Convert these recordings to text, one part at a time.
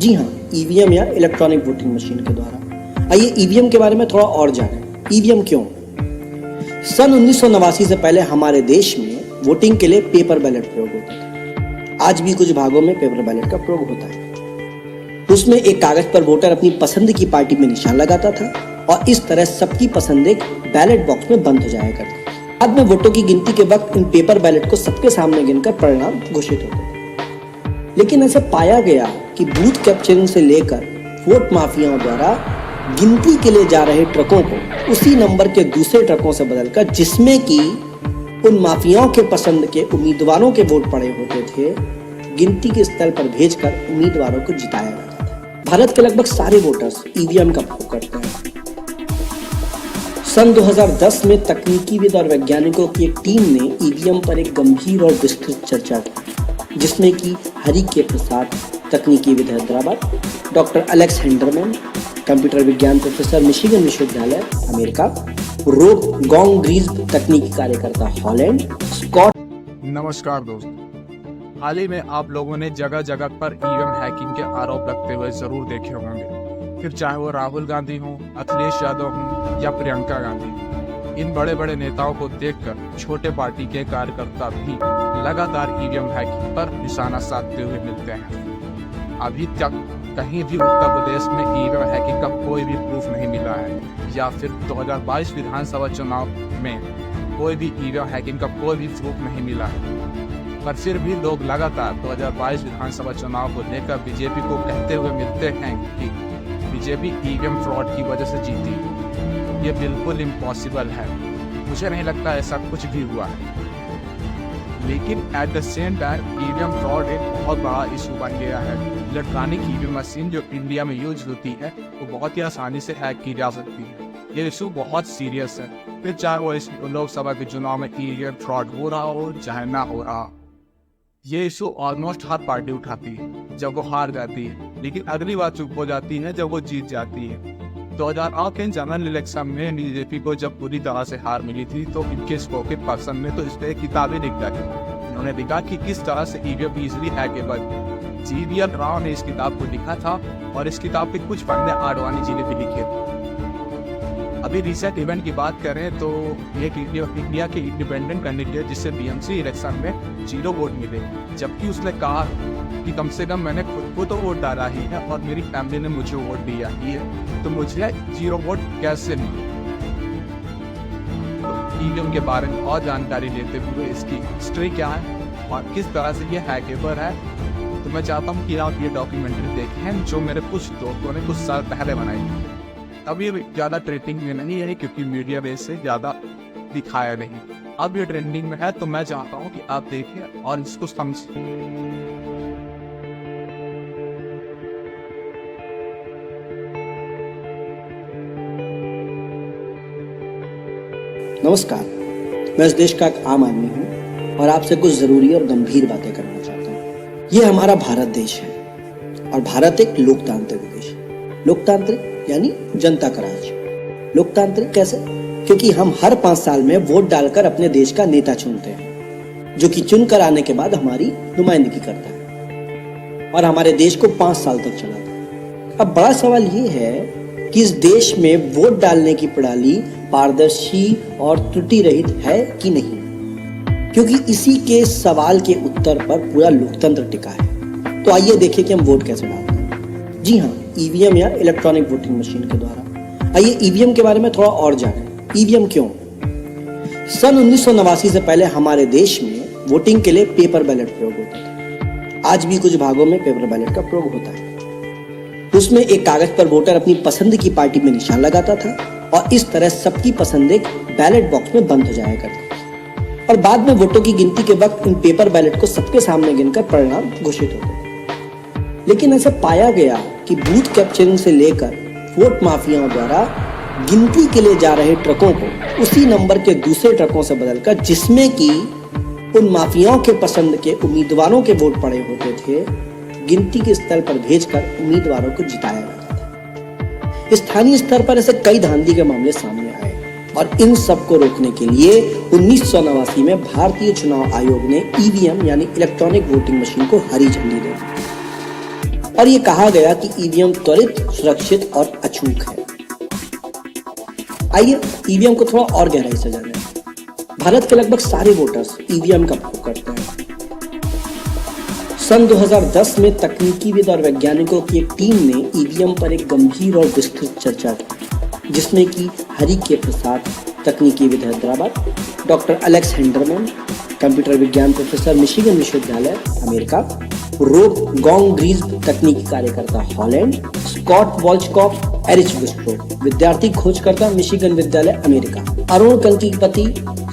जी हाँ, ईवीएम या electronic voting machine के द्वारा। आइए ईवीएम के बारे में थोड़ा और जानें। ईवीएम क्यों? सन 1989 से पहले हमारे देश में वोटिंग के लिए पेपर बैलेट प्रयोग होते थे। आज भी कुछ भागों में पेपर बैलेट का प्रयोग होता है। उसमें एक कागज पर वोटर अपनी पसंद की पार्टी में निशान लगाता था और इस तरह सबकी पसंद एक बैलेट बॉक्स में बंद हो जाया करती थी। बाद में वोटों की गिनती के वक्त इन पेपर बैलेट को सबके सामने गिनकर परिणाम घोषित होते थे। लेकिन ऐसा पाया गया कि बूथ कैप्चरिंग से लेकर वोट माफियाओं द्वारा गिनती के लिए जा रहे ट्रकों को उसी नंबर के दूसरे ट्रकों से बदलकर, जिसमें कि उन माफियाओं के पसंद के उम्मीदवारों के वोट पड़े होते थे, गिनती के स्थल पर भेजकर उम्मीदवारों को जिताया जाता था। भारत के लगभग सारे वोटर्स ईवीएम का उपयोग करते हैं। सन 2010 में तकनीकीविद और वैज्ञानिकों की एक टीम ने ईवीएम पर एक गंभीर और विस्तृत चर्चा की, जिसमें कि हरि के प्रसाद, तकनीकीविद हैदराबाद, डॉक्टर एलेक्स हेंडरमैन, कंप्यूटर विज्ञान प्रोफेसर मिशिगन विश्वविद्यालय अमेरिका, रोब गोंग्रीज़, तकनीकी कार्यकर्ता हॉलैंड, स्कॉट। नमस्कार दोस्तों, हाल ही में आप लोगों ने जगह जगह पर ईवीएम हैकिंग के आरोप लगते हुए जरूर देखे होंगे। फिर चाहे वो राहुल गांधी हो, अखिलेश यादव हो या प्रियंका गांधी, इन बड़े बड़े नेताओं को देखकर छोटे पार्टी के कार्यकर्ता भी लगातार ईवीएम हैकिंग पर निशाना साधते हुए मिलते हैं। अभी तक कहीं भी उत्तर प्रदेश में ईवीएम हैकिंग का कोई भी प्रूफ नहीं मिला है, या फिर 2022 विधानसभा चुनाव में कोई भी ईवीएम हैकिंग का कोई भी प्रूफ नहीं मिला है। पर फिर भी लोग लगातार 2022 विधानसभा चुनाव को लेकर बीजेपी को कहते हुए मिलते हैं कि बीजेपी ईवीएम फ्रॉड की वजह से जीती। ये बिल्कुल इम्पॉसिबल है। मुझे नहीं लगता ऐसा कुछ भी हुआ है। लेकिन at the same time EVM fraud एक बहुत बड़ा इशू बन गया है। इलेक्ट्रॉनिक ईवीएम मशीन जो इंडिया में यूज होती है वो बहुत ही आसानी से हैक की जा सकती है। ये इशू बहुत सीरियस है। फिर चाहे वो इस लोकसभा के चुनाव में ईवीएम फ्रॉड हो रहा हो चाहे ना हो रहा, ये इशू ऑलमोस्ट हर पार्टी उठाती है जब वो हार जाती है, लेकिन अगली बार चुप हो जाती है जब वो जीत जाती है। 2008 के जनरल इलेक्शन में बीजेपी को जब पूरी तरह से हार मिली थी तो इनके स्पोकन पर्सन ने तो इस पर किताबें लिख डाली। उन्होंने लिखा कि किस तरह से EVM easily hackable. GVL Rao ने इस किताब को लिखा था और इस किताब के कुछ पन्ने आडवाणी जी ने भी लिखे थे। अभी रिसेंट इवेंट की बात करें तो एक इंडिया के इंडिपेंडेंट कैंडिडेट जिससे बीएमसी इलेक्शन में 0 वोट मिले, जबकि उसने कहा कि कम से कम मैंने खुद को तो वोट डाला ही है और मेरी फैमिली ने मुझे वोट दिया ही है, तो मुझे 0 वोट कैसे मिले। तो ईवीएम के बारे में और जानकारी लेते हुए इसकी हिस्ट्री क्या है और किस तरह से ये हैकेबल है, तो मैं चाहता हूँ कि आप ये डॉक्यूमेंट्री देखें जो मेरे कुछ दोस्तों ने कुछ साल पहले बनाई। अब ये ज़्यादा ट्रेंडिंग में नहीं है क्योंकि मीडिया में इसे ज़्यादा दिखाया नहीं। अब ये ट्रेंडिंग में है तो मैं चाहता हूँ कि आप देखें और इसको समझें। नमस्कार, मैं इस देश का एक आम आदमी हूँ और आपसे कुछ जरूरी और गंभीर बातें करना चाहता हूँ। ये हमारा भारत देश है और भारत एक लोकतांत्रिक देश है। लोकतांत्रिक यानी जनता का राज। लोकतांत्रिक कैसे? क्योंकि हम हर 5 साल में वोट डालकर अपने देश का नेता चुनते हैं, जो कि चुनकर आने के बाद हमारी नुमाइंदगी करता है और हमारे देश को 5 साल तक चलाता है। अब बड़ा सवाल ये है कि इस देश में वोट डालने की प्रणाली पारदर्शी और त्रुटि रहित है कि नहीं, क्योंकि इसी के सवाल के उत्तर पर पूरा लोकतंत्र टिका है। तो आइए देखें कि हम वोट कैसे डालते हैं। जी हाँ, ईवीएम या इलेक्ट्रॉनिक वोटिंग मशीन के द्वारा। आइए ईवीएम के बारे में थोड़ा और जानें। ईवीएम क्यों? सन 1989 से पहले हमारे देश में वोटिंग के लिए पेपर बैलेट प्रयोग होते थे। आज भी कुछ भागों में पेपर बैलेट का प्रयोग होता है। उसमें एक कागज पर वोटर अपनी पसंद की पार्टी में निशान लगाता था और इस तरह सबकी पसंद एक बैलेट बॉक्स में बंद हो जाया करती थी। और बाद में वोटों की गिनती के वक्त इन पेपर बैलेट को सबके सामने गिनकर परिणाम घोषित होते थे। लेकिन ऐसा पाया गया कि बूथ कैप्चरिंग से लेकर वोट माफियाओं द्वारा गिनती के लिए जा रहे ट्रकों को उसी नंबर के दूसरे ट्रकों से बदलकर, जिसमें कि उन माफियाओं के पसंद के उम्मीदवारों के वोट पड़े होते थे, गिनती के स्थल पर भेजकर उम्मीदवारों को जिताया जाता था। स्थानीय स्तर पर ऐसे कई धांधली के मामले सामने आए और इन सब को रोकने के लिए 1989 में भारतीय चुनाव आयोग ने ईवीएम यानी इलेक्ट्रॉनिक वोटिंग मशीन को हरी झंडी दे दी। और ये कहा गया कि ईवीएम त्वरित, सुरक्षित और अचूक है। आइए ईवीएम को थोड़ा और गहराई से जानें। भारत के लगभग सारे वोटर्स ईवीएम का प्रयोग करते हैं। सन 2010 में तकनीकीविद और वैज्ञानिकों की एक टीम ने ईवीएम पर एक गंभीर और विस्तृत चर्चा की, जिसमें कि हरिके प्रसाद, तकनीकीविद हैदराबाद, डॉक्टर एलेक्स हेंडरमैन, कंप्यूटर विज्ञान प्रोफेसर मिशिगन विश्वविद्यालय अमेरिका, रोब गोंग्रीज, तकनीकी कार्यकर्ता हॉलैंड, स्कॉट वॉल्चकॉफ, एरिच विस्ट्रो, विद्यार्थी खोजकर्ता मिशिगन विद्यालय अमेरिका, अरुण कंकीपति,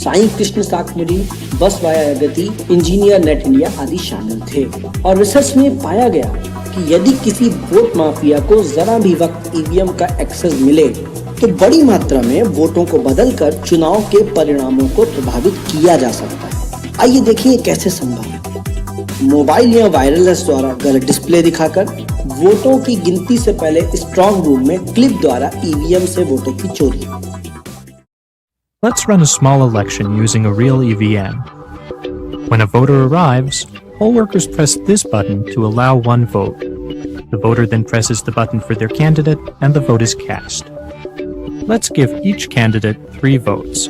साई कृष्ण साकमुरी, बस वायागति, इंजीनियर नेट इंडिया आदि शामिल थे। और रिसर्च में पाया गया कि यदि किसी वोट माफिया को जरा भी वक्त ईवीएम का एक्सेस मिले तो बड़ी मात्रा में वोटों को बदलकर चुनाव के परिणामों को प्रभावित किया जा सकता है। आइए देखिए कैसे संभव है। मोबाइल या वायरलेस द्वारा गलत डिस्प्ले दिखाकर वोटों की गिनती से पहले स्ट्रांग रूम में क्लिप द्वारा ईवीएम से वोटों की चोरी। Let's run a small election using a real EVM. When a voter arrives, poll workers press this button to allow one vote. The voter then presses the button for their candidate and the vote is cast. Let's give each candidate 3 votes.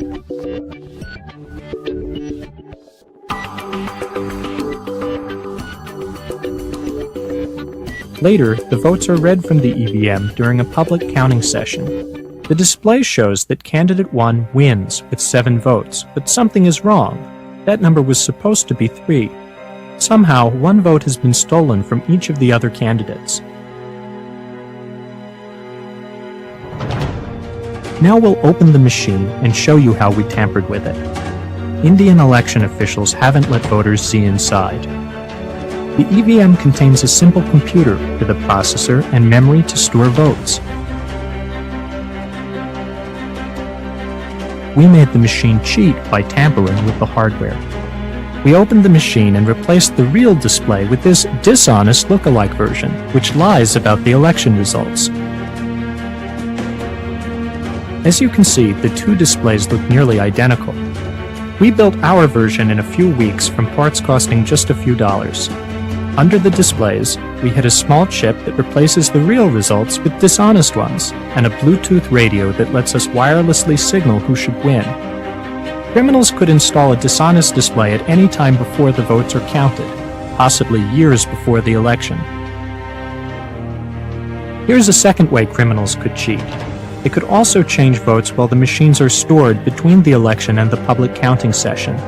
Later, the votes are read from the EVM during a public counting session. The display shows that candidate 1 wins with 7 votes, but something is wrong. That number was supposed to be 3. Somehow, 1 vote has been stolen from each of the other candidates. Now we'll open the machine and show you how we tampered with it. Indian election officials haven't let voters see inside. The EVM contains a simple computer with a processor and memory to store votes. We made the machine cheat by tampering with the hardware. We opened the machine and replaced the real display with this dishonest lookalike version, which lies about the election results. As you can see, the 2 displays look nearly identical. We built our version in a few weeks from parts costing just a few dollars. Under the displays, we had a small chip that replaces the real results with dishonest ones, and a Bluetooth radio that lets us wirelessly signal who should win. Criminals could install a dishonest display at any time before the votes are counted, possibly years before the election. Here's a second way criminals could cheat. They could also change votes while the machines are stored between the election and the public counting session.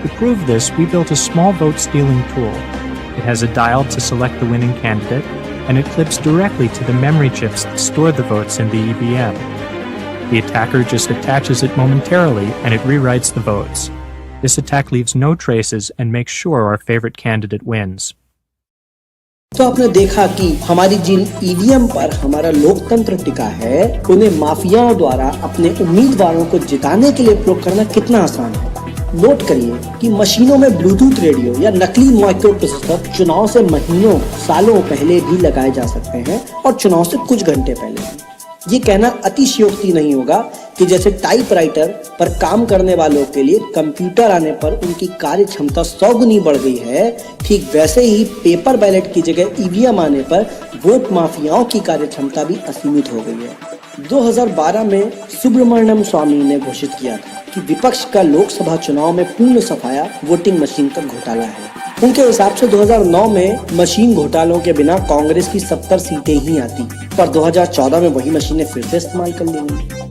To prove this, we built a small vote-stealing tool. It has a dial to select the winning candidate, and it clips directly to the memory chips that store the votes in the EVM. The attacker just attaches it momentarily, and it rewrites the votes. This attack leaves no traces and makes sure our favorite candidate wins. तो आपने देखा कि हमारी जिन EVM पर हमारा लोकतंत्र टिका है, उन्हें माफियाओं द्वारा अपने उम्मीदवारों को जिताने के लिए प्रयोग करना कितना आसान है। नोट करिए कि मशीनों में ब्लूटूथ रेडियो या नकली माइक्रो प्रोसेसर चुनाव से महीनों, सालों पहले भी लगाए जा सकते हैं और चुनाव से कुछ घंटे पहले भी। ये कहना अतिशयोक्ति नहीं होगा कि जैसे टाइपराइटर पर काम करने वालों के लिए कंप्यूटर आने पर उनकी कार्य क्षमता 100 गुनी बढ़ गई है, ठीक वैसे ही पेपर बैलेट की जगह ईवीएम आने पर वोट माफियाओं की कार्य क्षमता भी असीमित हो गई है। 2012 में सुब्रमण्यम स्वामी ने घोषित किया था कि विपक्ष का लोकसभा चुनाव में पूर्ण सफाया वोटिंग मशीन का घोटाला है। उनके हिसाब से 2009 में मशीन घोटालों के बिना कांग्रेस की 70 सीटें ही आती, पर 2014 में वही मशीनें फिर से इस्तेमाल कर ली गई।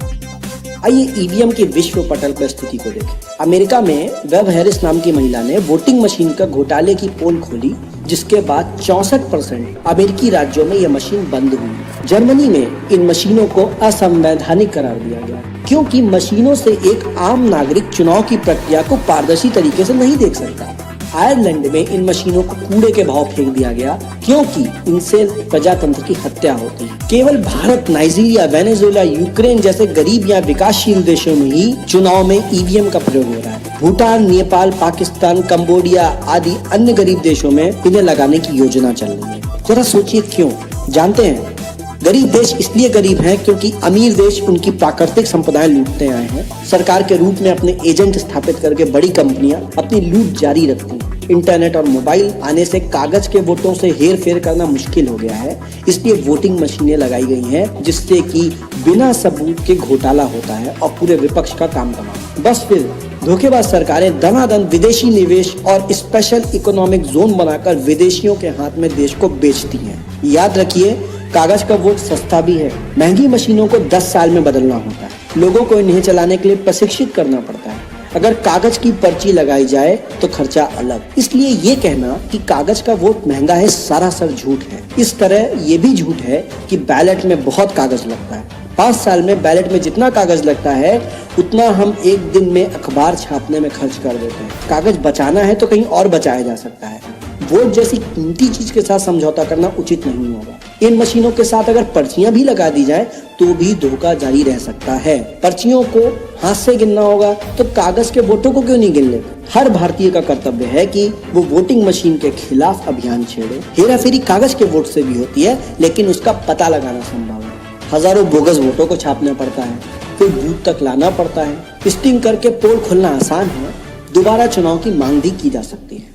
आइए ईवीएम की विश्व पटल पर स्थिति को देखें। अमेरिका में वेब हैरिस नाम की महिला ने वोटिंग मशीन का घोटाले की पोल खोली, जिसके बाद 64% अमेरिकी राज्यों में यह मशीन बंद हुई। जर्मनी में इन मशीनों को असंवैधानिक करार दिया गया, क्योंकि मशीनों से एक आम नागरिक चुनाव की प्रक्रिया को पारदर्शी तरीके से नहीं देख सकता। आयरलैंड में इन मशीनों को कूड़े के भाव फेंक दिया गया, क्योंकि इनसे प्रजातंत्र की हत्या होती है। केवल भारत, नाइजीरिया, वेनेजुएला, यूक्रेन जैसे गरीब या विकासशील देशों में ही चुनाव में ईवीएम का प्रयोग हो रहा है। भूटान, नेपाल, पाकिस्तान, कंबोडिया आदि अन्य गरीब देशों में इन्हें लगाने की योजना चल रही है। जरा सोचिए क्यों? जानते हैं, गरीब देश इसलिए गरीब हैं क्योंकि अमीर देश उनकी प्राकृतिक संपदाएं लूटते आए हैं। सरकार के रूप में अपने एजेंट स्थापित करके बड़ी कंपनियां अपनी लूट जारी रखती हैं। इंटरनेट और मोबाइल आने से कागज के वोटों से हेर फेर करना मुश्किल हो गया है। इसलिए वोटिंग मशीनें लगाई गई हैं जिससे कि बिना सबूत के घोटाला होता है और पूरे विपक्ष का काम तमाम। बस फिर धोखेबाज सरकारें दनादन विदेशी निवेश और स्पेशल इकोनॉमिक जोन बनाकर विदेशियों के हाथ में देश को बेचती हैं। याद रखिए, कागज का वोट सस्ता भी है। महंगी मशीनों को 10 साल में बदलना होता है। लोगों को इन्हें चलाने के लिए प्रशिक्षित करना पड़ता है। अगर कागज की पर्ची लगाई जाए तो खर्चा अलग। इसलिए ये कहना कि कागज का वोट महंगा है सरासर झूठ है। इस तरह ये भी झूठ है कि बैलेट में बहुत कागज लगता है। 5 साल में बैलेट में जितना कागज लगता है उतना हम एक दिन में अखबार छापने में खर्च कर देते हैं। कागज बचाना है तो कहीं और बचाया जा सकता है। वोट जैसी कीमती चीज के साथ समझौता करना उचित नहीं होगा। इन मशीनों के साथ अगर पर्चियां भी लगा दी जाए तो भी धोखा जारी रह सकता है। पर्चियों को हाथ से गिनना होगा तो कागज के वोटों को क्यों नहीं गिन लेते? हर भारतीय का कर्तव्य है कि वो वोटिंग मशीन के खिलाफ अभियान छेड़े। हेराफेरी कागज के वोट से भी होती है, लेकिन उसका पता लगाना संभव है। हजारों बोगस वोटों को छापना पड़ता है, फिर बूथ तक लाना पड़ता है। स्टिंग करके पोल खोलना आसान है, दोबारा चुनाव की मांग भी की जा सकती है।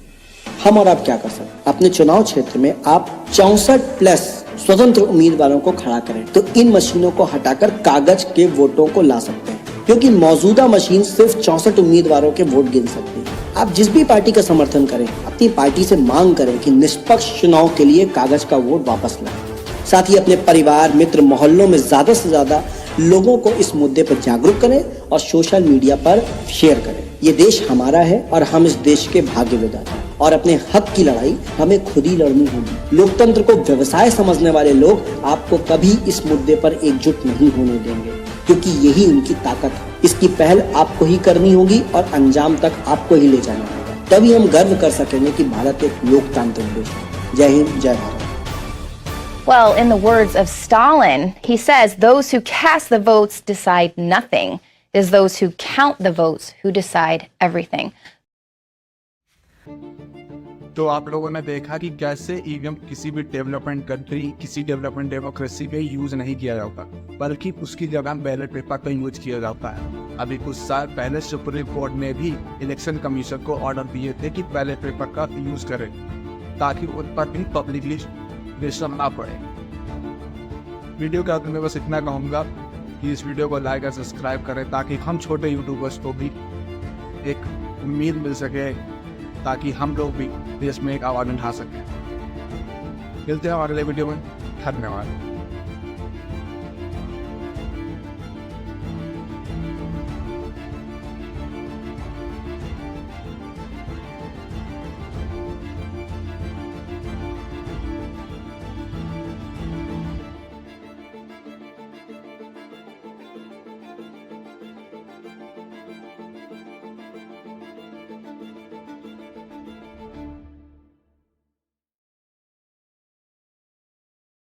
हम और आप क्या कर सकते हैं? अपने चुनाव क्षेत्र में आप 64+ स्वतंत्र उम्मीदवारों को खड़ा करें तो इन मशीनों को हटाकर कागज के वोटों को ला सकते हैं, क्योंकि मौजूदा मशीन सिर्फ 64 उम्मीदवारों के वोट गिन सकती है। आप जिस भी पार्टी का समर्थन करें, अपनी पार्टी से मांग करें कि निष्पक्ष चुनाव के लिए कागज का वोट वापस लाएं। साथ ही अपने परिवार, मित्र, मोहल्लों में ज्यादा से ज्यादा लोगों को इस मुद्दे पर जागरूक करें और सोशल मीडिया पर शेयर करें। ये देश हमारा है और हम इस देश के भाग्य विधाता हैं और अपने हक की लड़ाई हमें खुद ही लड़नी होगी। लोकतंत्र को व्यवसाय समझने वाले लोग आपको कभी इस मुद्दे पर एकजुट नहीं होने देंगे, क्योंकि यही उनकी ताकत है। इसकी पहल आपको ही करनी होगी और अंजाम तक आपको ही ले जाना होगा। तभी हम गर्व कर सकेंगे कि भारत एक लोकतांत्रिक देश है। जय हिंद, जय Bharat. Well, in the words of Stalin, he says, those who cast the votes decide nothing. It is those who count the votes who decide everything. तो आप लोगों ने देखा कि कैसे ईवीएम किसी भी डेवलपमेंट कंट्री, किसी डेवलपमेंट डेमोक्रेसी में यूज नहीं किया जाता, बल्कि उसकी जगह बैलेट पेपर का यूज किया जाता है। अभी कुछ साल पहले सुप्रीम कोर्ट ने भी इलेक्शन कमीशन को ऑर्डर दिए थे कि बैलेट पेपर का यूज करें, ताकि उन पर भी पब्लिकली प्रेशर ना पड़े। वीडियो के अंत में बस इतना कहूँगा कि इस वीडियो को लाइक और सब्सक्राइब करें, ताकि हम छोटे यूट्यूबर्स को भी एक उम्मीद मिल सके, ताकि हम लोग भी देश में एक आवाज़ उठा सकें। मिलते हैं अगले वीडियो में। धन्यवाद।